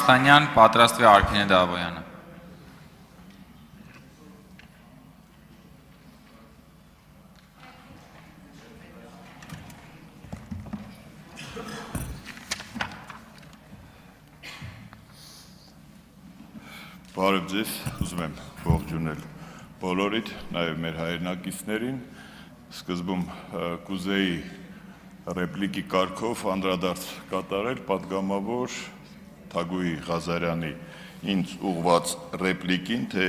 Արստանյան, պատրաստվի Արփինե Դավոյանը։ Բարև ձեզ, ուզում եմ ողջունել բոլորիդ, նաև մեր հայրենակիցներին, սկզբում կուզեի ռեպլիկի կարգով անդրադարձ կատարել պատգամավոր Թագուհի Ղազարյանի ինձ ուղղված ռեպլիկին, թե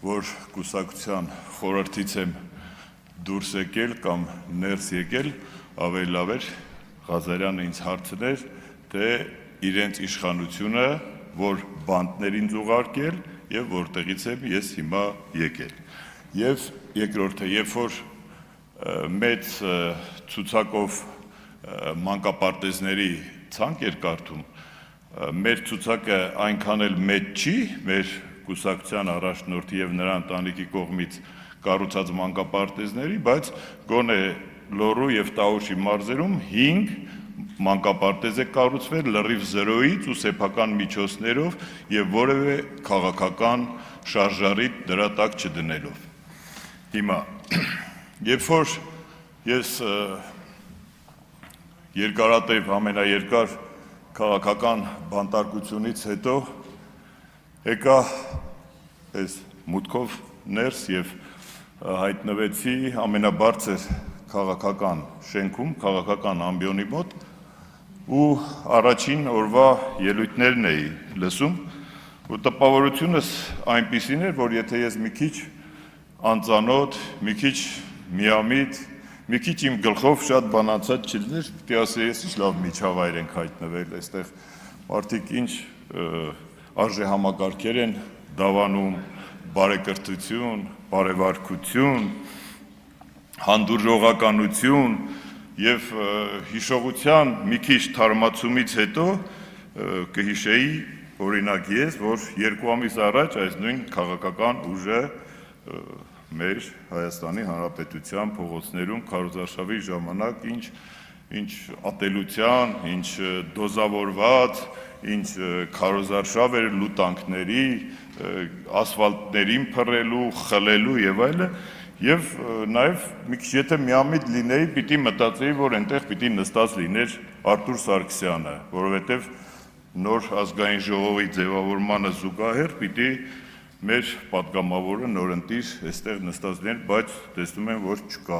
որ կուսակցության խորհրդից եմ դուրս եկել կամ ներս եկել, ավելի լավ էր Ղազարյանը ինձ հարցներ, թե իրենց իշխանությունը որ բանտներին զուգարկել եւ որտեղից եմ ես հիմա եկել։ Եվ երկրորդը, երբ որ մեծ ցուցակով մանկապարտեզների ցանկ էր կարդում, մեր ցուցակը այնքան էլ մեծ չի, մեր կուսակցության առաջնորդի եւ նրա ընտանիքի կողմից կառուցած մանկապարտեզների, բայց գոնե Լոռու եւ Տաուշի մարզերում 5 մանկապարտեզ է կառուցվել լրիվ զրոյից ու սեփական միջոցներով եւ որևէ քաղաքական շարժարիտ դրա տակ չդնելով։ Հիմա, երբ որ ես երկարատև ամենաերկար քաղաքական բանտարկությունից հետո եկա այս մուտքով ներս եւ հայտնվեցի ամենաբարձր քաղաքական շենքում, քաղաքական ամբիոնի մոտ ու առաջին օրվա ելույթներն էի լսում ու տպավորությունս այնպիսին էր, որ եթե ես մի քիչ անծանոթ, մի քիչ միամիտ, մի քիչ իմ գլխով շատ բանացած չլիներ, պիտի ասեի, ես ինչ լավ միջավայր ենք հայտնվել, այստեղ մարդիկ ինչ արժեհամակարգեր են դավանում, բարեկրթություն, բարևարկություն, հանդուրժողականություն եւ հիշողության մի քիչ թարմացումից հետո կհիշեի օրինակ ես, որ 2 ամիս առաջ այս նույն քաղաքական ուժը մեր Հայաստանի Հանրապետության փողոցներում քարոզարշավի ժամանակ ինչ ատելության, ինչ դոզավորված, ինչ քարոզարշավ էր լուտանքների, ասֆալտներին փռելու, խլելու եւ այլն Եվ նաև մի քիչ եթե միամիտ լինեի, պիտի մտածեի, որ այնտեղ պիտի նստած լիներ Արտուր Սարգսյանը, որովհետև նոր ազգային ժողովի ձևավորմանը զուգահեռ պիտի մեր պատգամավորը նորընտիր այստեղ նստած լիներ, բայց տեսնում եմ, որ չկա։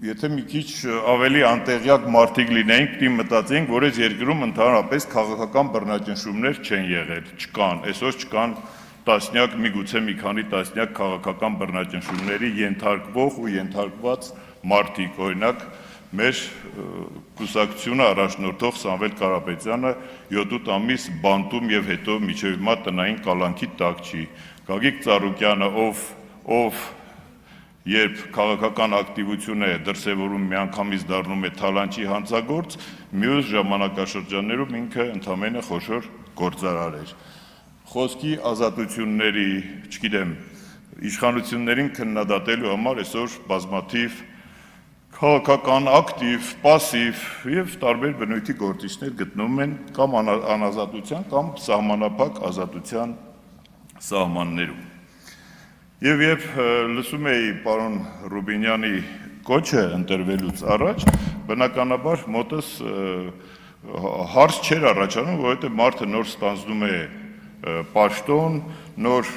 Եթե մի քիչ ավելի անտեղյակ մարդիկ լինեինք, պիտի մտածեինք, որ այս երկրում ընդհանրապես քաղաքական բռնաճնշումներ չեն եղել, չկան, այսօր չկան տասնյակ, միգուցե մի քանի տասնյակ քաղաքական բռնաճնշումների ենթարկվող ու ենթարկված մարդիկ, օրինակ մեր կուսակցությունը առաջնորդող Սամվել Կարապետյանը 7-8 ամիս բանտում եւ հետո մինչեւ հիմա տնային կալանքի տակ չի։ Գագիկ Ծառուկյանը, ով երբ քաղաքական ակտիվություն է դրսևորում միանգամից դառնում է թալանչի հանցագործ, մյուս ժամանակաշրջաններում ինքը ընդամենը խոշոր գործարար էր։ Խոսքի ազատությունների, չգիտեմ, իշխանություններին քննադատելու համար այսօր բազմաթիվ քաղաքական ակտիվ, պասիվ եւ տարբեր բնույթի գործիչներ գտնվում են կամ անազատության կամ սահմանափակ ազատության սահմաններում։ Եվ երբ լսում էի պարոն Ռուբինյանի կոչը ընտրվելուց առաջ, բնականաբար մոտս հարց չէր առաջանում, որովհետեւ մարդը նոր ստանձնում է պաշտոն, նոր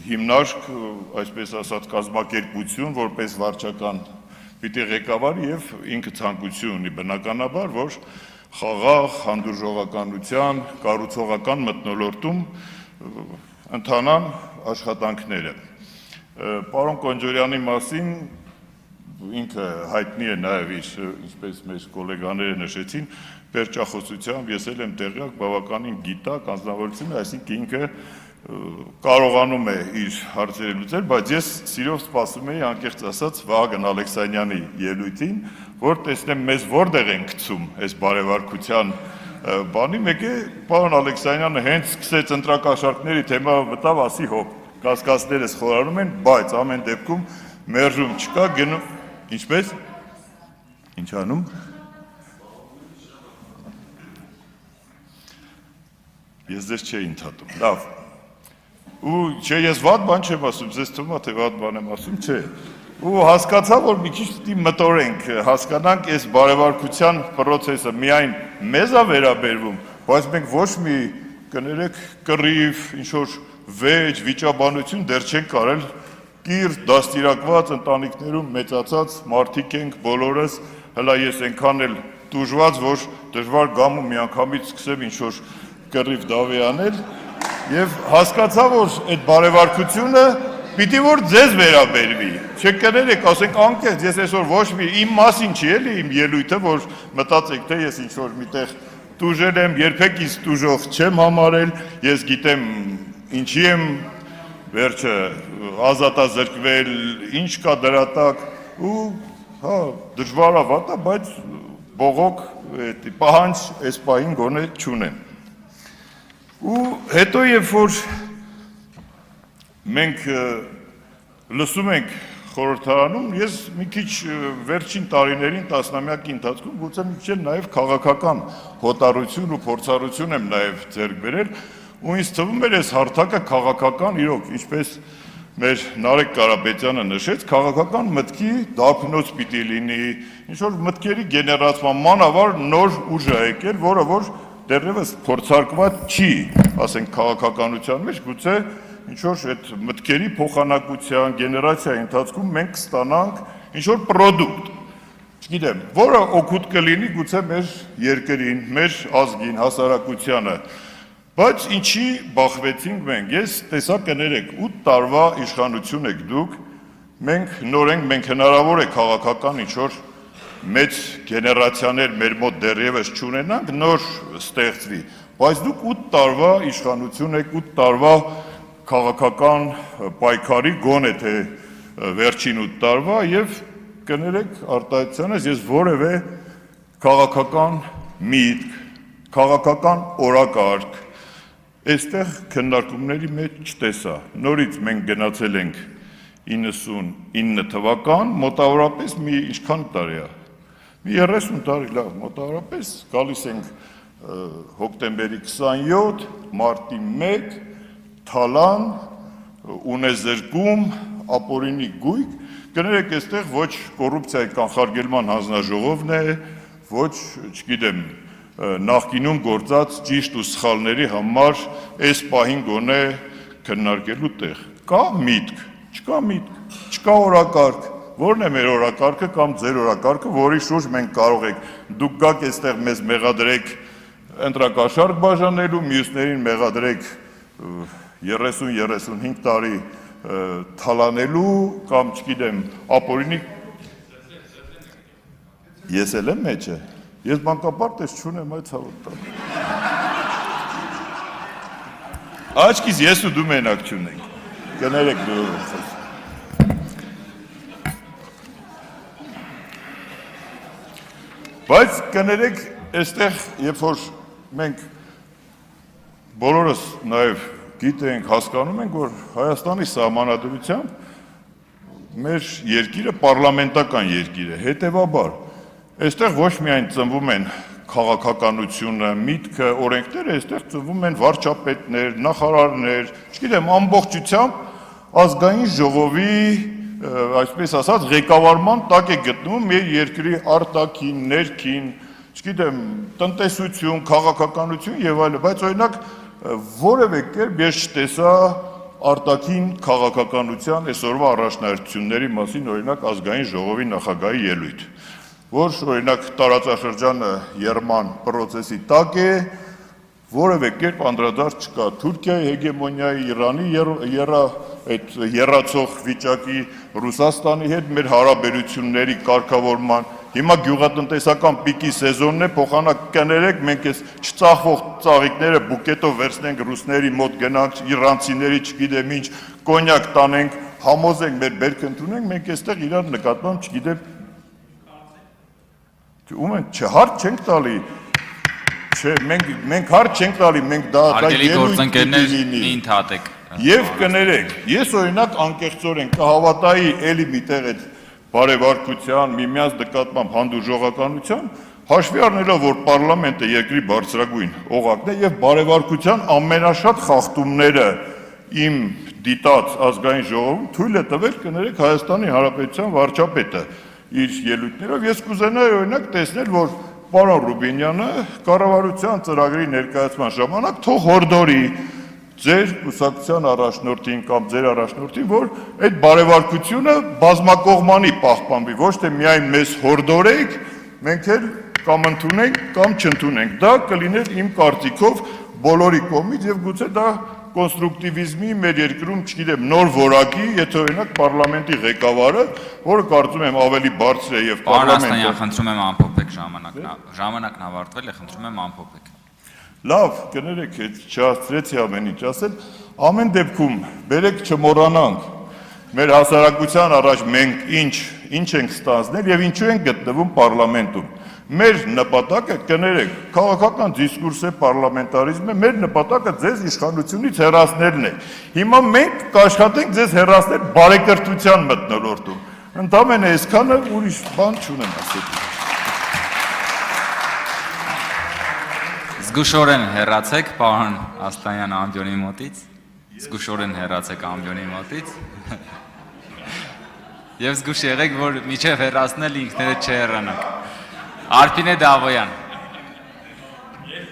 հիմնարկ, այսպես ասած, կազմակերպություն, որպես վարչական պիտի ղեկավար եւ ինքը ցանկություն ունի բնականաբար, որ խաղաղ, հանդուրժողականության, կառուցողական մթնոլորտում ընթանան աշխատանքները։ Պարոն Կոնջորյանի մասին ինքը հայտնի է նաև իր, ինչպես մեր գոլեգաները նշեցին, պերճախոսությամբ ես էլ եմ տեղյակ, բավականին գիտակ, անձնավորություն, այսինքն ինքը կարողանում է իր հարցերը լուծել, բայց ես սիրով սպասում էի անկեղծ ասած Վահագն Ալեքսանյանի ելույթին, որ տեսնեմ մեզ որտեղ են գցում այս բարևարկության բանի, մեկ է պարոն Ալեքսանյանը հենց սկսեց ընտրակաշառքների թեմա մտավ, ասի հոп, կասկածներս խորարում են, բայց ամեն դեպքում մերժում չկա, գնում, ինչպես, ինչ անում, Ես ձեզ չէի ընդհատում։ Լավ։ Ու չէ, ես վատ բան չեմ ասում, ձեզ թվում է թե վատ բան եմ ասում, չէ։ Ու հասկացա, որ մի քիչ պիտի մտորենք, հասկանանք այս բարևարկության process-ը միայն մեզ է վերաբերվում, բայց մենք ոչ մի կներեք կռիվ, ինչ-որ վեճ, վիճաբանություն դեռ չենք կարել կիր դաստիարակված ընտանիքներում մեծացած մարդիկ ենք բոլորս, հլա ես այնքան էլ տուժված, որ դժվար գամ ու միանգամից սկսեմ ինչ-որ կռիվ դավի անել եւ հասկացա, որ այդ բարևարկությունը պիտի որ ձեզ վերաբերվի։ Չկներեք, ասենք անկեղծ, ես այսօր ոչ մի իմ մասին չի էլի իմ ելույթը, որ մտածեք, թե ես ինչ-որ միտեղ տուժել եմ, երբեք ինձ տուժող չեմ համարել, ես գիտեմ ինչի եմ վերջը ազատազրկվել, ինչ կա դրա տակ ու հա դժվար է վատա, բայց բողոք պահանջ այս պահին գոնե չունեմ։ Ու հետո երբ որ մենք լսում ենք խորհրդարանում, ես մի քիչ վերջին տարիներին տասնամյակի ընթացքում գուցե մի քիչ նաև քաղաքական հոտառություն ու փորձառություն եմ նաև ձեռք բերել, ու ինձ թվում էր այս հարթակը քաղաքական իրոք, ինչպես մեր Նարեկ Կարապետյանը նշեց, քաղաքական մտքի դարբնոց պիտի լինի, ինչ-որ մտքերի գեներացման մանավար նոր ուժ է եկել, որը որ դեռևս փորձարկված չի, ասենք քաղաքականության մեջ, գուցե ինչ-որ այդ մտքերի փոխանակության, գեներացիայի ընթացքում մենք կստանանք ինչ-որ պրոդուկտ, չգիտեմ, որը օգուտ կլինի գուցե մեր երկրին, մեր ազգին, հասարակությանը, բայց ինչի բախվեցինք մենք, ես տեսա կներեք, 8 տարվա իշխանություն եք դուք, մենք նոր ենք, մենք հնարավոր է քաղաքական ինչ-որ մեծ գեներացիաներ մեր մոտ դեռևս չունենանք, նոր ստեղծվի, բայց դուք 8 տարվա իշխանություն եք, 8 տարվա քաղաքական պայքարի գոնե թե վերջին 8 տարվա եւ կներեք արտահայտությունից ես որևէ քաղաքական միտք, քաղաքական օրակարգ այստեղ քննարկումների մեջ չտեսա։ Նորից մենք գնացել ենք 99 թվական, մոտավորապես մի ինչքան տարի է։ Մի 30 տարի, լավ, մոտավորապես գալիս ենք հոկտեմբերի 27, մարտի 1, Թալան, ունեզրկում, ապօրինի գույք, կներեք այստեղ ոչ կոռուպցիայի կանխարգելման հանձնաժողովն է, ոչ, չգիտեմ, նախկինում գործած ճիշտ ու սխալների համար այս պահին գոնե քննարկելու տեղ։ Կա միտք, չկա միտք, չկա օրակարգ, որն է մեր օրակարգը կամ ձեր օրակարգը, որի շուրջ մենք կարող ենք դուք գաք այստեղ մեզ մեղադրեք ընտրակաշարք բաժանելու, մյուսներին մեղադրեք 30-35 տարի թալանելու կամ չգիտեմ ապօրինի ես էլ եմ մեջը ես բանկապարտեզ չունեմ այդ ցավոտ աչքիս ես ու դու մենակ չունենք կներեք դու բայց կներեք այստեղ երբ որ մենք բոլորս նաև գիտենք, հասկանում ենք, որ Հայաստանի սահմանադրությամբ մեր երկիրը պարլամենտական երկիր է, հետևաբար, այստեղ ոչ միայն ծնվում են քաղաքականությունը, միտքը, օրենքները, այստեղ ծնվում են վարչապետներ, նախարարներ, չգիտեմ, ամբողջությամբ ազգային ժողովի, այսպես ասած, ղեկավարման տակ է գտնվում մեր երկրի արտաքին, ներքին, չգիտեմ, տնտեսություն, քաղաքականություն եւ այլն, բայց օրինակ որևէ կերպ ես չտեսա արտաքին քաղաքականության այսօրվա առաջնահերթությունների մասին օրինակ ազգային ժողովի նախագահի ելույթ, որ օրինակ տարածաշրջանը եռման process-ի տակ է, որևէ կերպ անդրադարձ չկա Թուրքիայի հեգեմոնիայի, Իրանի այդ եռացող վիճակի, Ռուսաստանի հետ մեր հարաբերությունների կարգավորման Հիմա գյուղատնտեսական պիկի սեզոնն է, փոխանակ կներեք, մենք այս չծախվող ծաղիկները բուկետով վերցնենք ռուսների մոտ գնանք, իրանցիների չգիտեմ ինչ, կոնյակ տանենք, համոզենք մեր բերք ընդունենք, մենք այստեղ իրար նկատմամբ չգիտեմ ում են, հարց չենք տալի, չէ, մենք հարց չենք տալի, մենք դա ելույթ ընդհատեք Եվ կներեք, ես օրինակ անկեղծորեն կհավատայի էլի միտեղ այդ բարևարկության, միմյանց նկատմամբ հանդուրժողականության, Հաշվի առնելով, որ պարլամենտը երկրի բարձրագույն օղակն է եւ բարեվարկության ամենաշատ խախտումները իմ դիտած ազգային ժողովում թույլ է տվել կներեք Հայաստանի Հանրապետության վարչապետը իր ելույթներով ես կուզենայի օրինակ տեսնել, որ պարոն Ռուբինյանը կառավարության ծրագրի ներկայացման ժամանակ թող հորդորի ձեր կուսակցության առաջնորդին կամ ձեր առաջնորդին, որ այդ բարեվարկությունը բազմակողմանի պահպանվի, ոչ թե միայն մեզ հորդորեք, մենք էլ կամ ընդունենք կամ չընդունենք։ Դա կլիներ իմ կարծիքով բոլորի կողմից եւ գուցե դա կոնստրուկտիվիզմի մեր երկրում, չգիտեմ, նոր որակի, եթե օրինակ պարլամենտի ղեկավարը, որը կարծում եմ ավելի բարձր է եւ պարլամենտը խնդրում եմ ամփոփեք ժամանակն ավարտվել է, խնդրում եմ ամփոփեք։ Լավ, կներեք, այդ չհասցրեցի ամեն ինչ ասել, ամեն դեպքում բերեք չմոռանանք մեր հասարակության առաջ մենք ինչ ենք ստանձնել եւ ինչու ենք գտնվում պարլամենտում։ Մեր նպատակը կներեք, քաղաքական դիսկուրս է, պարլամենտարիզմ է, մեր նպատակը ձեզ իշխանությունից հեռացնելն է։ Հիմա մենք կաշխատենք ձեզ հեռացնել բարեկրթության մթնոլորտում։ Ընդամենը այսքանը ուրիշ բան չունեմ ասել։ Զգուշորեն հեռացեք, պարոն Աստանյան ամբիոնի մոտից։ Զգուշորեն հեռացեք ամբիոնի մոտից։ Եվ զգուշ եղեք, որ միջև հեռացնել ինքներդ չհեռանաք։ Արփինե Դավոյան